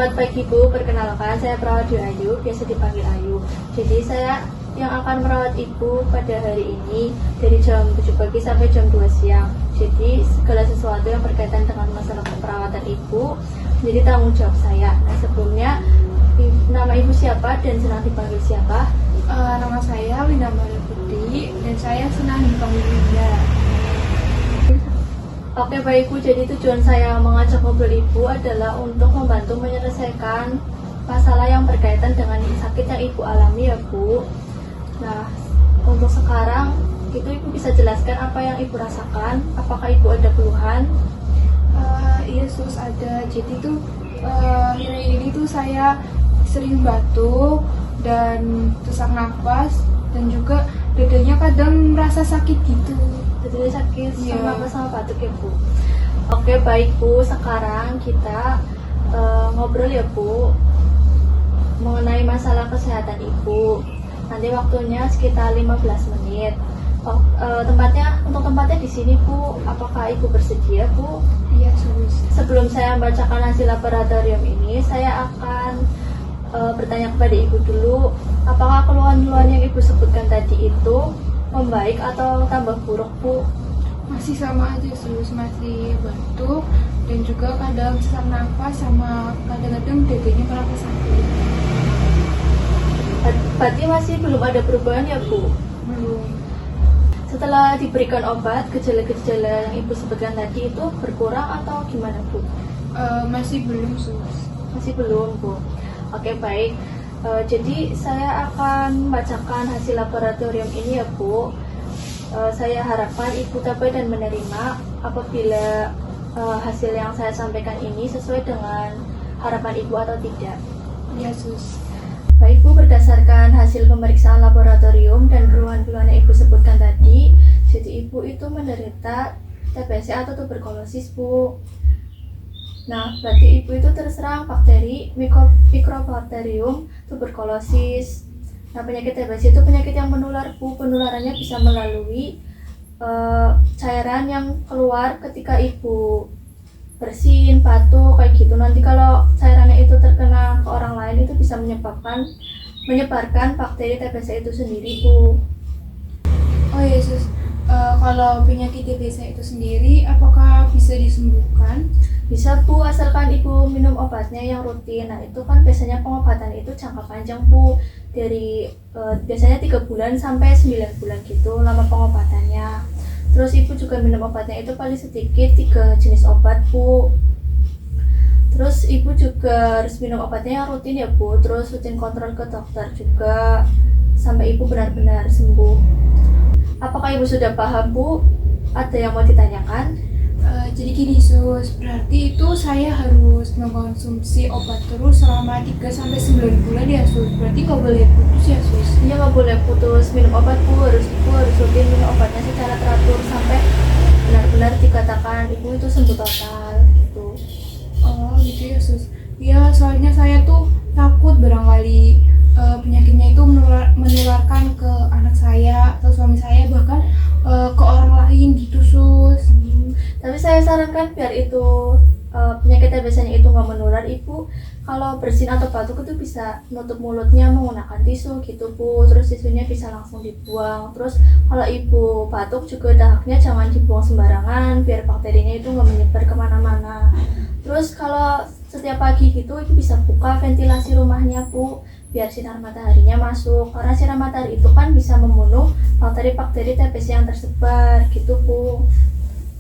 Selamat pagi Bu, perkenalkan saya Perawat Dwi Ayu, biasa dipanggil Ayu. Jadi saya yang akan merawat Ibu pada hari ini dari jam 7 pagi sampai jam 2 siang. Jadi segala sesuatu yang berkaitan dengan masalah perawatan Ibu menjadi tanggung jawab saya. Nah sebelumnya, nama Ibu siapa dan senang dipanggil siapa? Nama saya Winda Maria Putri dan saya senang dipanggil Winda. Oke baik Bu, jadi tujuan saya mengajak ngobrol Ibu adalah untuk membantu menyelesaikan masalah yang berkaitan dengan sakit yang Ibu alami ya Bu. Nah, untuk sekarang itu Ibu bisa jelaskan apa yang Ibu rasakan? Apakah Ibu ada keluhan? Iya sus, ada. Jadi tuh akhir-akhir ini tuh saya sering batuk dan sesak nafas dan juga dadanya kadang merasa sakit gitu. Jadi sakit Iya. sama batuk ya Bu. Oke baik Bu, sekarang kita ngobrol ya Bu mengenai masalah kesehatan Ibu. Nanti waktunya sekitar 15 menit. Tempatnya di sini Bu. Apakah Ibu bersedia Bu? Iya sus. Sebelum saya membacakan hasil laboratorium ini, saya akan bertanya kepada Ibu dulu, apakah keluhan-keluhan yang Ibu sebutkan tadi itu membaik atau tambah buruk Bu? Masih sama aja sus, masih batuk dan juga kadang sesak nafas sama kadang-kadang dadanya merasa sakit. Berarti masih belum ada perubahan ya Bu? Belum. Setelah diberikan obat, gejala-gejala yang Ibu sebutkan tadi itu berkurang atau gimana Bu? Masih belum sus. Masih belum Bu. Oke baik. Jadi saya akan membacakan hasil laboratorium ini ya Bu. Saya harapkan Ibu tabah dan menerima apabila hasil yang saya sampaikan ini sesuai dengan harapan Ibu atau tidak. Iya sus. Baik Bu, berdasarkan hasil pemeriksaan laboratorium dan keluhan-keluhan yang Ibu sebutkan tadi, jadi Ibu itu menderita TBC atau tuberkulosis Bu. Nah, berarti Ibu itu terserang bakteri Mycobacterium tuberculosis. Nah, penyakit TBC itu penyakit yang menular Bu. Penularannya bisa melalui cairan yang keluar ketika Ibu bersin, batuk, kayak gitu. Nanti kalau cairannya itu terkena ke orang lain itu bisa menyebarkan bakteri TBC itu sendiri Bu. Oh iya sus, kalau penyakit TBC itu sendiri apakah bisa disembuhkan? Bisa Bu, asalkan Ibu minum obatnya yang rutin. Nah itu kan biasanya pengobatan itu jangka panjang Bu, dari biasanya 3 bulan sampai 9 bulan gitu lama pengobatannya. Terus Ibu juga minum obatnya itu paling sedikit 3 jenis obat Bu. Terus Ibu juga harus minum obatnya yang rutin ya Bu. Terus rutin kontrol ke dokter juga sampai Ibu benar-benar sembuh. Apakah Ibu sudah paham Bu? Ada yang mau ditanyakan? Jadi gini sus, berarti itu saya harus mengkonsumsi obat terus selama 3-9 bulan ya sus. Berarti nggak boleh putus ya sus? Iya nggak boleh putus minum obat Bu, Ibu harus rutin minum obatnya secara teratur sampai benar-benar dikatakan Ibu itu sembuh total gitu. Oh gitu ya sus. Ya soalnya saya tuh takut barangkali penyakitnya itu menularkan ke anak saya atau suami saya, bahkan ke orang lain gitu sus. Tapi saya sarankan biar itu penyakit TBC-nya itu nggak menular, Ibu kalau bersin atau batuk itu bisa nutup mulutnya menggunakan tisu gitu Bu. Terus tisunya bisa langsung dibuang. Terus kalau Ibu batuk juga dahaknya jangan dibuang sembarangan biar bakterinya itu nggak menyebar kemana-mana. Terus kalau setiap pagi gitu Ibu bisa buka ventilasi rumahnya Bu biar sinar mataharinya masuk, karena sinar matahari itu kan bisa membunuh bakteri-bakteri TBC yang tersebar gitu Bu.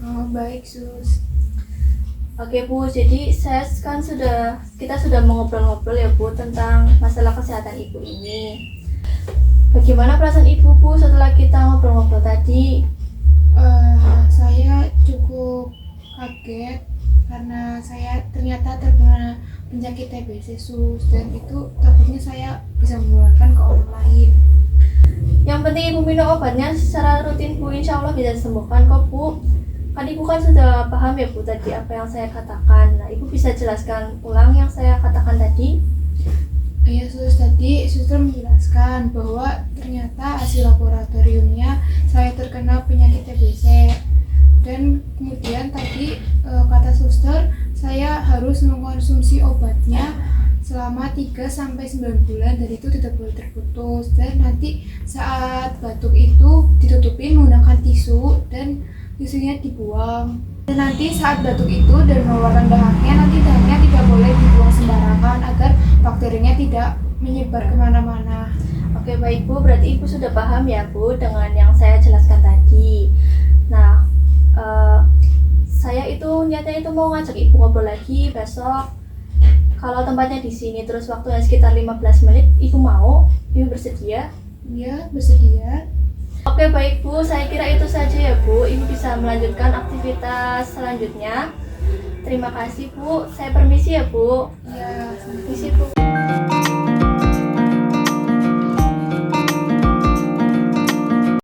Oh, baik sus. Oke Bu, jadi kita sudah mengobrol-ngobrol ya Bu tentang masalah kesehatan Ibu ini. Bagaimana perasaan Ibu Bu setelah kita ngobrol-ngobrol tadi? Saya cukup kaget karena saya ternyata terkena penyakit TBC sus, dan itu takutnya saya bisa menularkan ke orang lain. Yang penting Ibu minum obatnya secara rutin Bu, insya Allah bisa disembuhkan kok Bu. Kan Ibu kan sudah paham ya Bu tadi apa yang saya katakan. Nah Ibu bisa jelaskan ulang yang saya katakan tadi? Iya sus, tadi suster menjelaskan bahwa ternyata hasil laboratoriumnya saya terkena penyakit TBC, dan kemudian tadi kata suster saya harus mengkonsumsi obatnya selama 3-9 bulan dan itu tidak boleh terputus. Dan nanti saat batuk itu ditutupin menggunakan tisu dan tisunya dibuang. Dan nanti saat batuk itu dan mengeluarkan dahaknya, nanti dahaknya tidak boleh dibuang sembarangan agar bakterinya tidak menyebar kemana-mana. Oke baik Bu, berarti Ibu sudah paham ya Bu dengan yang saya jelaskan tadi. Nah, saya itu niatnya itu mau ngajak Ibu ngobrol lagi besok. Kalau tempatnya di sini terus waktunya sekitar 15 menit, Ibu mau? Ibu bersedia? Ya, bersedia. Oke baik Bu, saya kira itu saja ya Bu. Ibu bisa melanjutkan aktivitas selanjutnya. Terima kasih Bu, saya permisi ya Bu. Ya, Permisi Bu.